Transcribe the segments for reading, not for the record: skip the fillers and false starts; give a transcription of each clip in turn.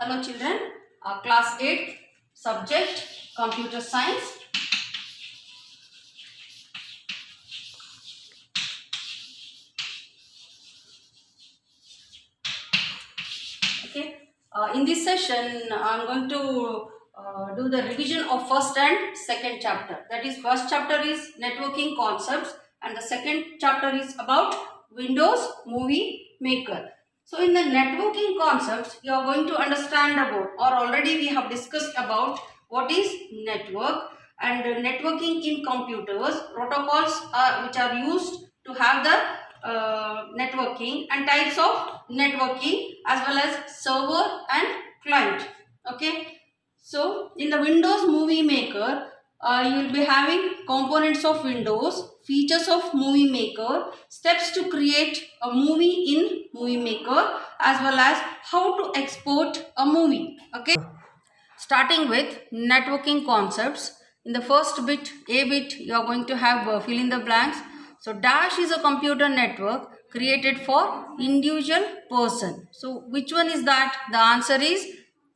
Hello children, class 8 subject computer science. Okay, in this session I am going to do the revision of first and second chapter. That is, first chapter is networking concepts and the second chapter is about Windows Movie Maker. So in the networking concepts, you are going to understand about, or already we have discussed about, what is network and networking in computers, protocols which are used to have the networking, and types of networking, as well as server and client. Okay, so in the Windows Movie Maker, you will be having components of Windows, features of Movie Maker, steps to create a movie in Movie Maker, as well as how to export a movie. Okay, starting with networking concepts. In the first bit, A bit, you are going to have fill in the blanks. So dash is a computer network created for individual person. So which one is that? The answer is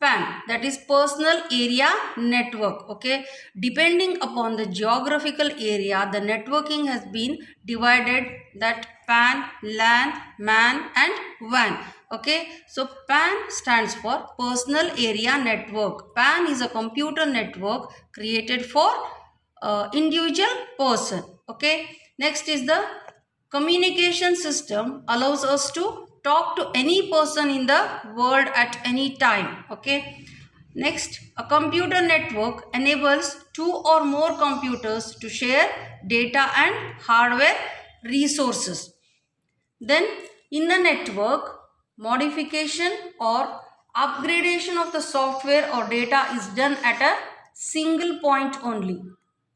PAN, that is personal area network. Okay, depending upon the geographical area, the networking has been divided, that PAN, LAN, MAN and WAN. Okay, so PAN stands for personal area network. PAN is a computer network created for individual person. Okay, next is the communication system, allows us to talk to any person in the world at any time. Okay, next, a computer network enables two or more computers to share data and hardware resources. Then in a network, modification or upgradation of the software or data is done at a single point only.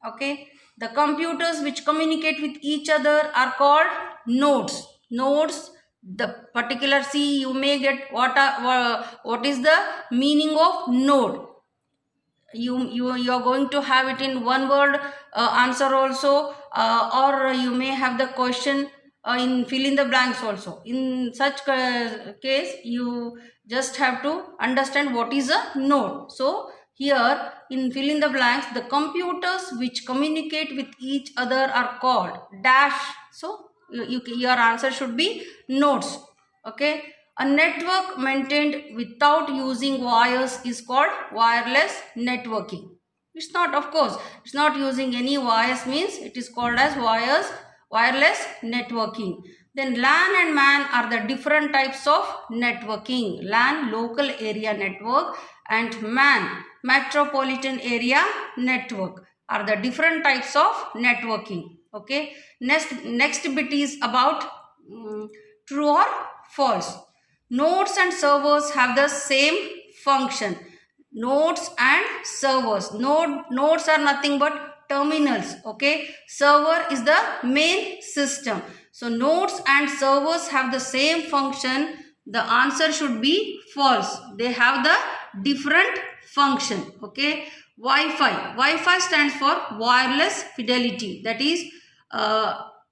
Okay, the computers which communicate with each other are called nodes. Nodes, the particular, see, you may get what is the meaning of node. You are going to have it in one word answer also, or you may have the question in fill in the blanks also. In such case, you just have to understand what is a node. So here in fill in the blanks, the computers which communicate with each other are called dash. So your answer should be nodes. Okay, a network maintained without using wires is called wireless networking. It's not, of course, it's not using any wires, means it is called as wireless networking. Then LAN and MAN are the different types of networking. LAN, local area network, and MAN, metropolitan area network, are the different types of networking. Okay, next bit is about true or false. Nodes and servers have the same function. Nodes and servers. Nodes are nothing but terminals. Okay, server is the main system. So nodes and servers have the same function. The answer should be false. They have the different function. Okay, Wi-Fi stands for wireless fidelity. That is,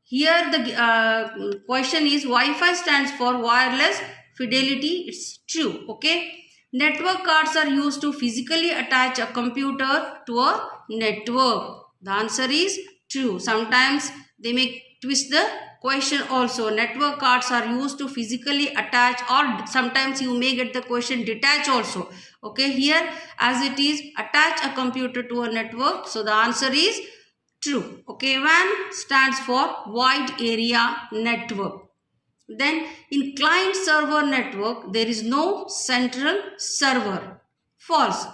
here the question is, Wi-Fi stands for wireless fidelity. It's true. Okay, network cards are used to physically attach a computer to a network. The answer is true. Sometimes they may twist the question also. Network cards are used to physically attach, or sometimes you may get the question detach also. Okay, here as it is attach a computer to a network, so the answer is true. Okay, WAN stands for wide area network. Then in client server network, there is no central server. False.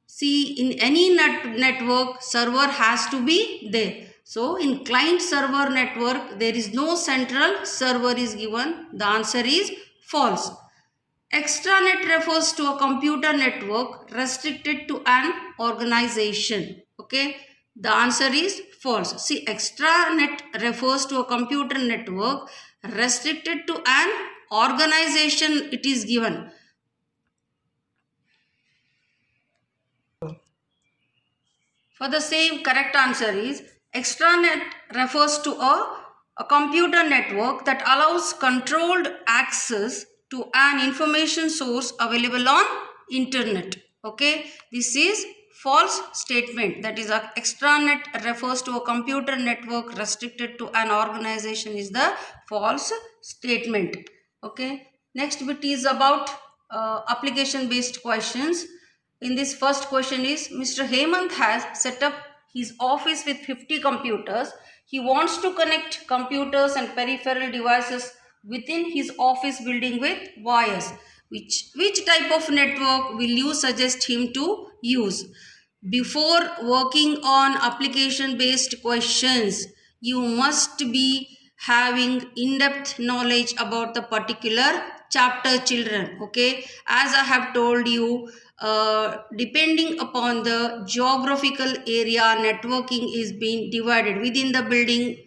See, in any network, server has to be there. So in client server network, there is no central server is given. The answer is false. Extranet refers to a computer network restricted to an organization. Okay, the answer is false. See, extranet refers to a computer network restricted to an organization, it is given. For the same, correct answer is extranet refers to a computer network that allows controlled access to an information source available on internet. Okay, this is false statement. That is, a extranet refers to a computer network restricted to an organization is the false statement. Okay, next bit is about application based questions. In this first question is, Mr. Hemant has set up his office with 50 computers. He wants to connect computers and peripheral devices within his office building with wires. Which type of network will you suggest him to use? Before working on application based questions, you must be having in-depth knowledge about the particular chapter, children. Okay, as I have told you, depending upon the geographical area, networking is being divided within the building.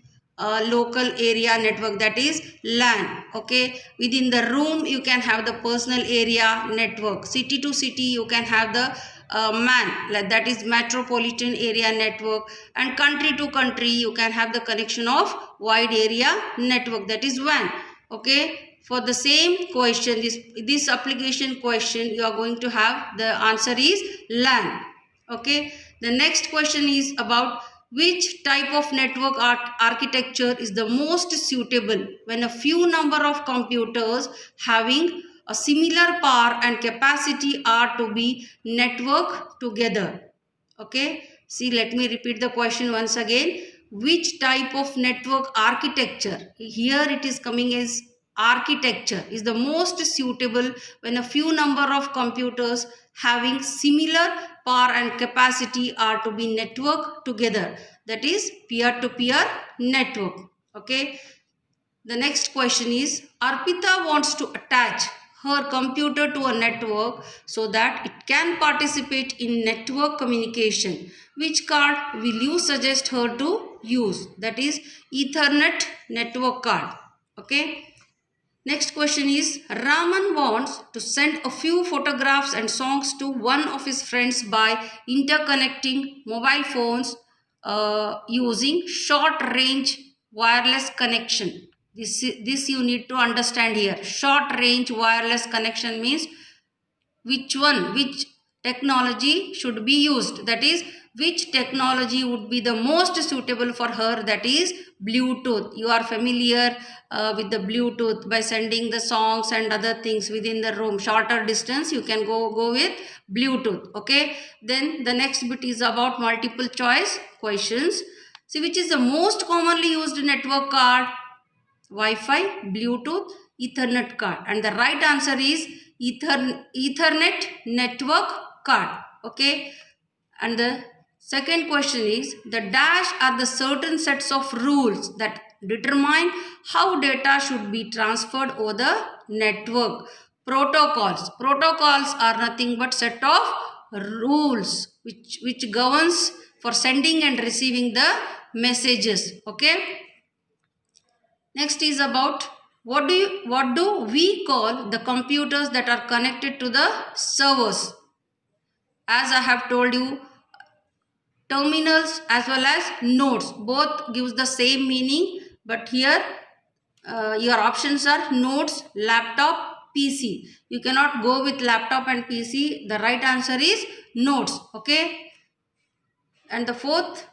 Local area network, that is LAN. Okay, within the room you can have the personal area network. City to city you can have the MAN, that is metropolitan area network, and country to country you can have the connection of wide area network, that is WAN. Okay, for the same question, this application question, you are going to have the answer is LAN. Okay, the next question is about which type of network architecture is the most suitable when a few number of computers having a similar power and capacity are to be networked together. Okay, see, let me repeat the question once again. Which type of network architecture, here it is coming as architecture, is the most suitable when a few number of computers having similar power and capacity are to be networked together, that is peer-to-peer network. Okay, the next question is, Arpita wants to attach her computer to a network so that it can participate in network communication. Which card will you suggest her to use? That is Ethernet network card. Okay. Next question is, Raman wants to send a few photographs and songs to one of his friends by interconnecting mobile phones using short range wireless connection. This you need to understand here. Short range wireless connection means which technology should be used, that is which technology would be the most suitable for her, that is Bluetooth. You are familiar with the Bluetooth. By sending the songs and other things within the room, shorter distance, you can go with Bluetooth. Okay, then the next bit is about multiple choice questions. See, which is the most commonly used network card? Wi-Fi, Bluetooth, Ethernet card, and the right answer is Ethernet network card. Okay, and the second question is, the dash are the certain sets of rules that determine how data should be transferred over the network. Protocols are nothing but set of rules which governs for sending and receiving the messages. Okay, next is about what do we call the computers that are connected to the servers? As I have told you, terminals as well as nodes both gives the same meaning, but here your options are nodes, laptop, PC. You cannot go with laptop and PC. The right answer is nodes. Okay, and the fourth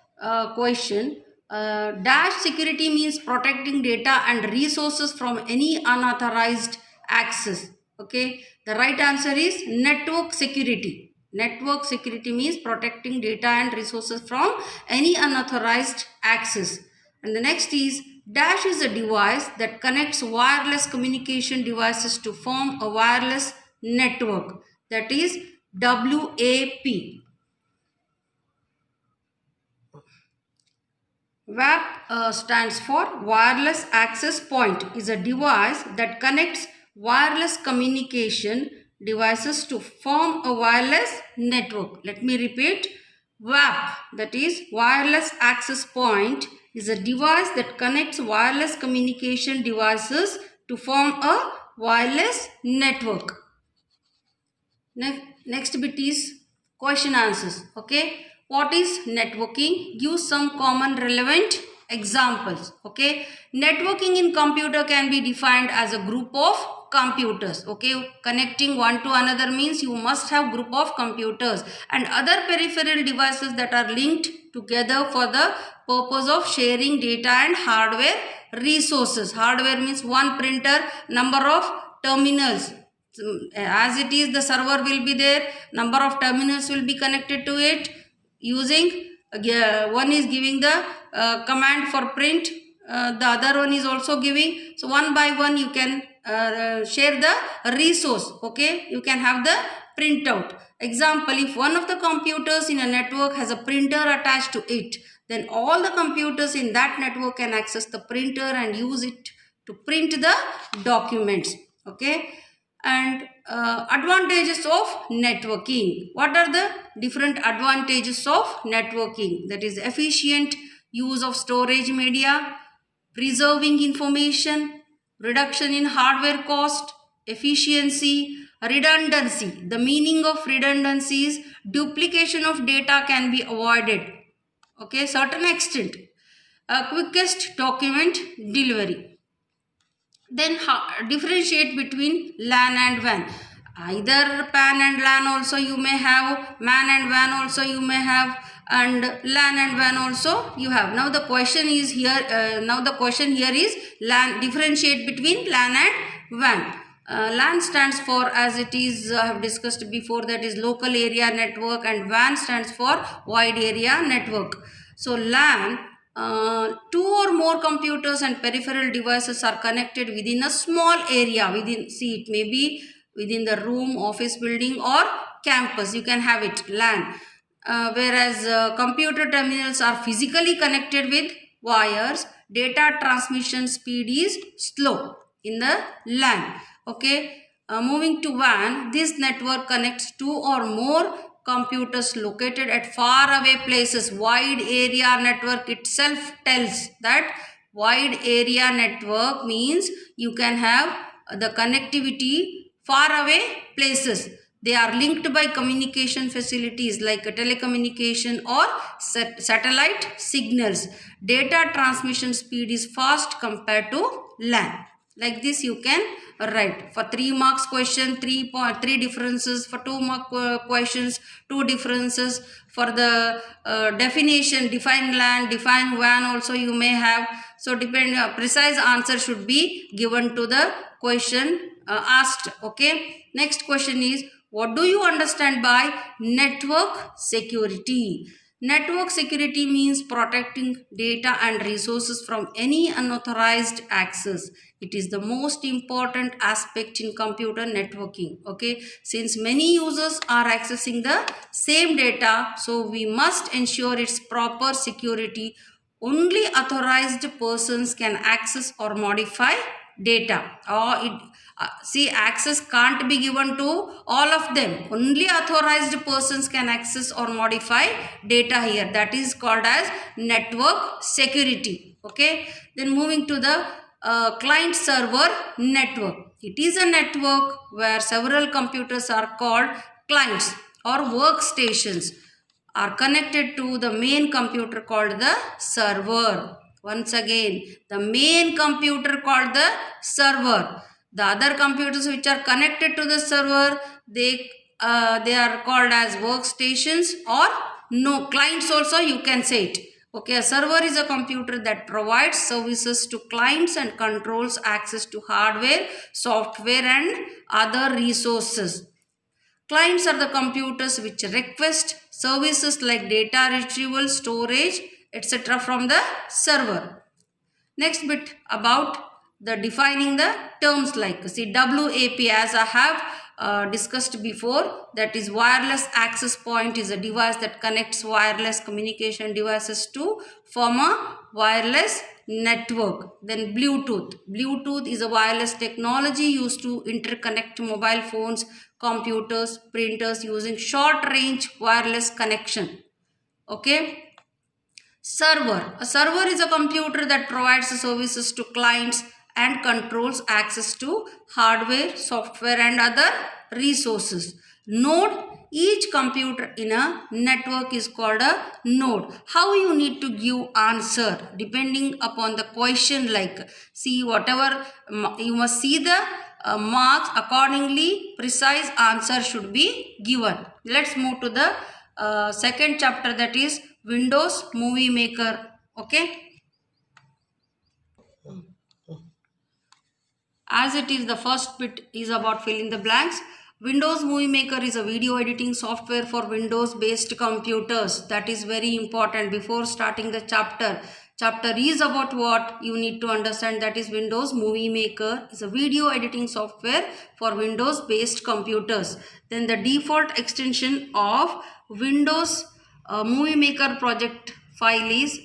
question, dash security means protecting data and resources from any unauthorized access. Okay, the right answer is network security. Network security means protecting data and resources from any unauthorized access. And the next is, dash is a device that connects wireless communication devices to form a wireless network, that is WAP. WAP stands for Wireless Access Point, is a device that connects wireless communication devices to form a wireless network. Let me repeat. WAP, that is Wireless Access Point, is a device that connects wireless communication devices to form a wireless network. Next bit is question answers. Okay, what is networking? Give some common relevant examples. Okay, networking in computer can be defined as a group of computers. Okay, connecting one to another means you must have group of computers and other peripheral devices that are linked together for the purpose of sharing data and hardware resources. Hardware means one printer, number of terminals. As it is, the server will be there, number of terminals will be connected to it using one is giving the command for print, the other one is also giving. So one by one you can share the resource. Okay, you can have the printout. Example, if one of the computers in a network has a printer attached to it, then all the computers in that network can access the printer and use it to print the documents. Okay, and advantages of networking. What are the different advantages of networking? That is efficient use of storage media, preserving information, reduction in hardware cost, efficiency, redundancy. The meaning of redundancy is duplication of data can be avoided. Okay, certain extent. Quickest document delivery. Then differentiate between LAN and WAN. Either PAN and LAN also you may have, MAN and WAN also you may have, and LAN and WAN also you have. Now the question is here. Is LAN. Differentiate between LAN and WAN. LAN stands for, as it is I have discussed before, that is local area network, and WAN stands for wide area network. So LAN, two or more computers and peripheral devices are connected within a small area. It may be within the room, office building or campus. You can have it, LAN. Whereas computer terminals are physically connected with wires. Data transmission speed is slow in the LAN. Okay. Moving to WAN, this network connects two or more computers located at far away places. Wide area network itself tells that wide area network means you can have the connectivity far away places. They are linked by communication facilities like telecommunication or satellite signals. Data transmission speed is fast compared to LAN. Like this you can write. For 3 marks question, 3 differences. For 2 mark questions, 2 differences. For the definition, define LAN, define WAN also you may have. So precise answer should be given to the question asked. Okay. Next question is, what do you understand by network security? Network security means protecting data and resources from any unauthorized access. It is the most important aspect in computer networking. Okay, since many users are accessing the same data, so we must ensure its proper security. Only authorized persons can access or modify data, or access can't be given to all of them. Only authorized persons can access or modify data here. That is called as network security. Okay, then moving to the client server network. It is a network where several computers are called clients or workstations are connected to the main computer called the server. Once again, the main computer called the server. The other computers which are connected to the server, they are called as workstations or clients also you can say it. Okay, a server is a computer that provides services to clients and controls access to hardware, software and other resources. Clients are the computers which request services like data retrieval, storage, etc. from the server. Next bit about the defining the terms like WAP, as I have discussed before, that is wireless access point is a device that connects wireless communication devices to form a wireless network. Then Bluetooth is a wireless technology used to interconnect mobile phones, computers, printers using short range wireless connection. Okay. Server. A server is a computer that provides services to clients and controls access to hardware, software and other resources. Node. Each computer in a network is called a node. How you need to give answer depending upon the question, like whatever you must see the marks accordingly. Precise answer should be given. Let's move to the second chapter, that is Windows Movie Maker. Okay. As it is, the first bit is about filling the blanks. Windows Movie Maker is a video editing software for Windows based computers. That is very important. Before starting the chapter is about what you need to understand, that is Windows Movie Maker is a video editing software for Windows based computers. Then the default extension of Windows Movie Maker project file is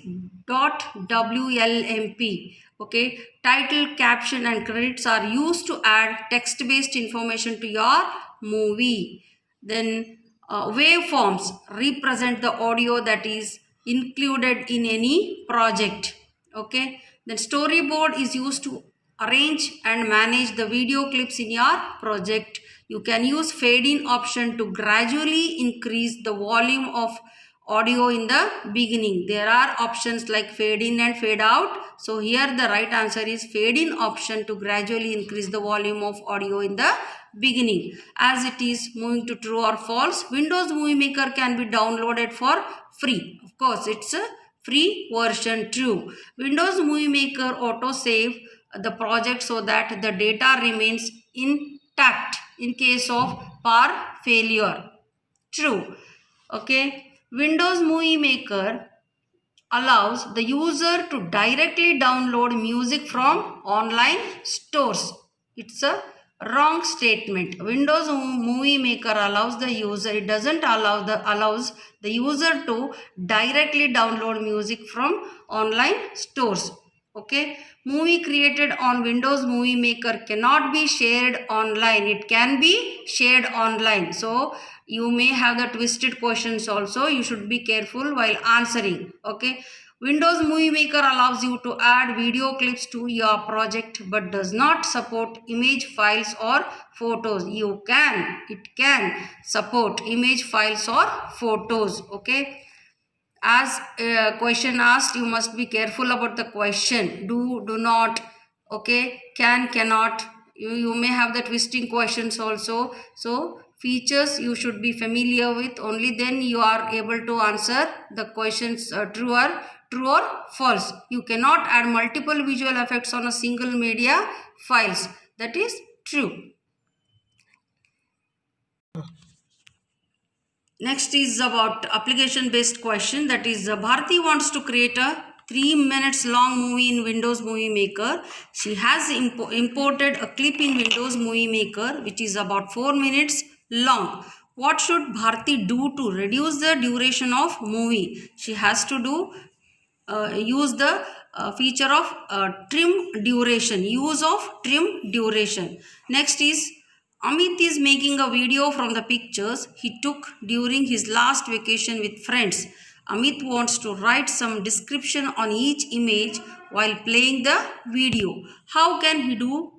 .wlmp. Okay, title, caption and credits are used to add text based information to your movie. Then waveforms represent the audio that is included in any project. Okay, then storyboard is used to arrange and manage the video clips in your project. You can use fade in option to gradually increase the volume of audio in the beginning. There are options like fade in and fade out. So here the right answer is fade in option to gradually increase the volume of audio in the beginning. As it is, moving to true or false, Windows Movie Maker can be downloaded for free. Of course, it's a free version. True. Windows Movie Maker auto save the project so that the data remains intact in case of power failure. True. Okay. Windows Movie Maker allows the user to directly download music from online stores. It's a wrong statement. Windows Movie Maker allows the user, it doesn't allows the user to directly download music from online stores. Okay, movie created on Windows Movie Maker cannot be shared online. It can be shared online. So you may have the twisted questions also. You should be careful while answering. Okay, Windows Movie Maker allows you to add video clips to your project but does not support image files or photos. It can support image files or photos. Okay, as a question asked, you must be careful about the question. Do not. Okay, cannot. You may have the twisting questions also. So features you should be familiar with. Only then you are able to answer the questions true or false. You cannot add multiple visual effects on a single media files. That is true. Next is about application based question, that is Bharati wants to create a 3 minutes long movie in Windows Movie Maker. She has imported a clip in Windows Movie Maker which is about 4 minutes long. What should Bharati do to reduce the duration of movie? She has to use the feature of trim duration, use of trim duration. Next is Amit is making a video from the pictures he took during his last vacation with friends. Amit wants to write some description on each image while playing the video. How can he do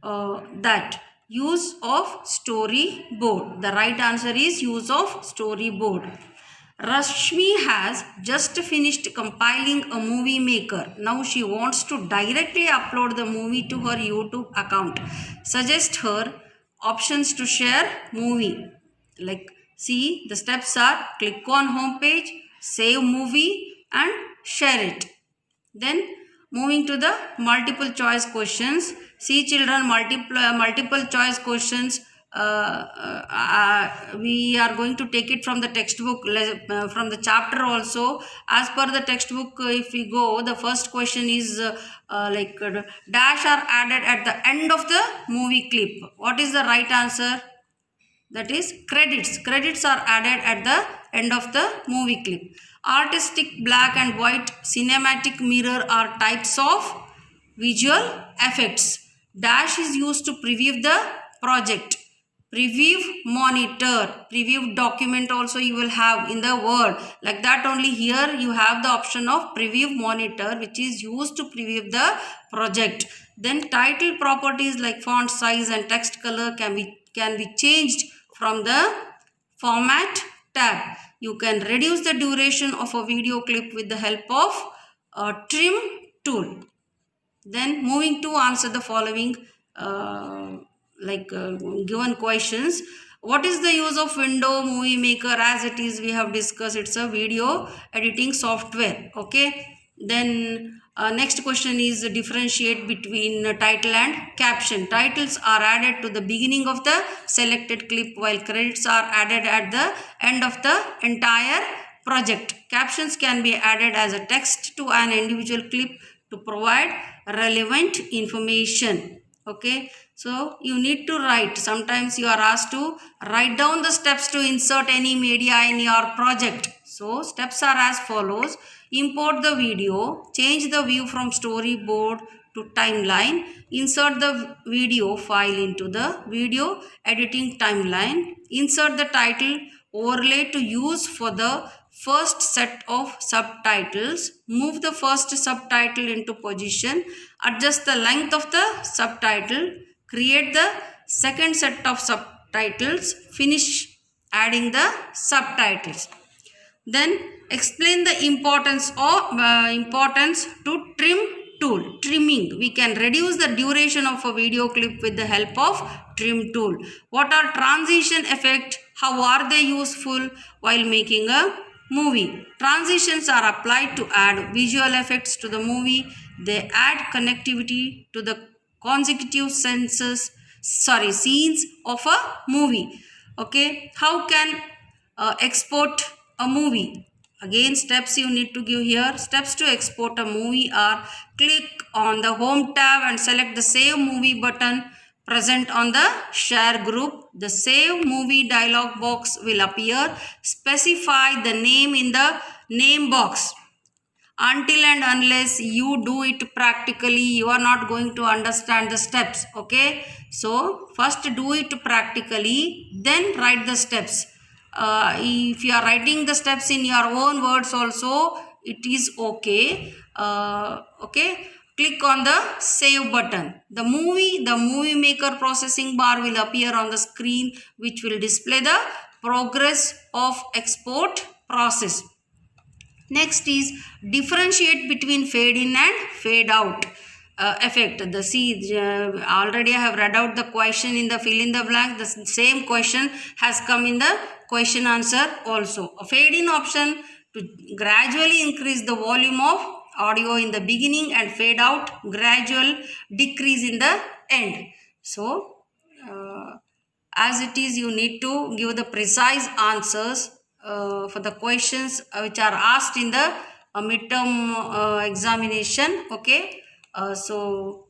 that? Use of storyboard. The right answer is use of storyboard. Rashmi has just finished compiling a movie maker. Now she wants to directly upload the movie to her YouTube account. Suggest her options to share movie. Like, see, the steps are click on home page, save movie and share it. Then moving to the multiple choice questions. See children, multiple choice questions. We are going to take it from the textbook, from the chapter also. As per the textbook, if we go, the first question is dash are added at the end of the movie clip. What is the right answer? That is credits. Credits are added at the end of the movie clip. Artistic black and white cinematic mirror are types of visual effects. Dash is used to preview the project. Preview monitor, preview document also you will have in the Word. Like that only here you have the option of preview monitor which is used to preview the project. Then title properties like font size and text color can be changed from the format tab. You can reduce the duration of a video clip with the help of a trim tool. Then moving to answer the following given questions. What is the use of window movie maker? As it is, we have discussed, it's a video editing software. Okay, then next question is differentiate between title and caption. Titles are added to the beginning of the selected clip, while credits are added at the end of the entire project. Captions can be added as a text to an individual clip to provide relevant information. Okay, so you need to write. Sometimes you are asked to write down the steps to insert any media in your project. So steps are as follows: import the video, change the view from storyboard to timeline, insert the video file into the video editing timeline, insert the title overlay to use for the first set of subtitles, move the first subtitle into position, adjust the length of the subtitle, create the second set of subtitles, finish adding the subtitles. Then explain the importance to trim tool. Trimming. We can reduce the duration of a video clip with the help of trim tool. What are transition effects? How are they useful while making a movie? Transitions are applied to add visual effects to the movie. They add connectivity to the consecutive scenes of a movie. Okay, how can export a movie? Again, steps you need to give here. Steps to export a movie are: click on the home tab and select the save movie button present on the share group. The save movie dialog box will appear. Specify the name in the name box. Until and unless you do it practically, you are not going to understand the steps. Okay, so first do it practically, then write the steps. If you are writing the steps in your own words also, it is okay. Okay, click on the save button. The movie maker processing bar will appear on the screen, which will display the progress of export process. Next is differentiate between fade in and fade out effect. Already I have read out the question in the fill in the blank. The same question has come in the question answer also. A fade in option to gradually increase the volume of audio in the beginning, and fade out gradual decrease in the end. So as it is, you need to give the precise answers for the questions which are asked in the midterm examination. Okay, so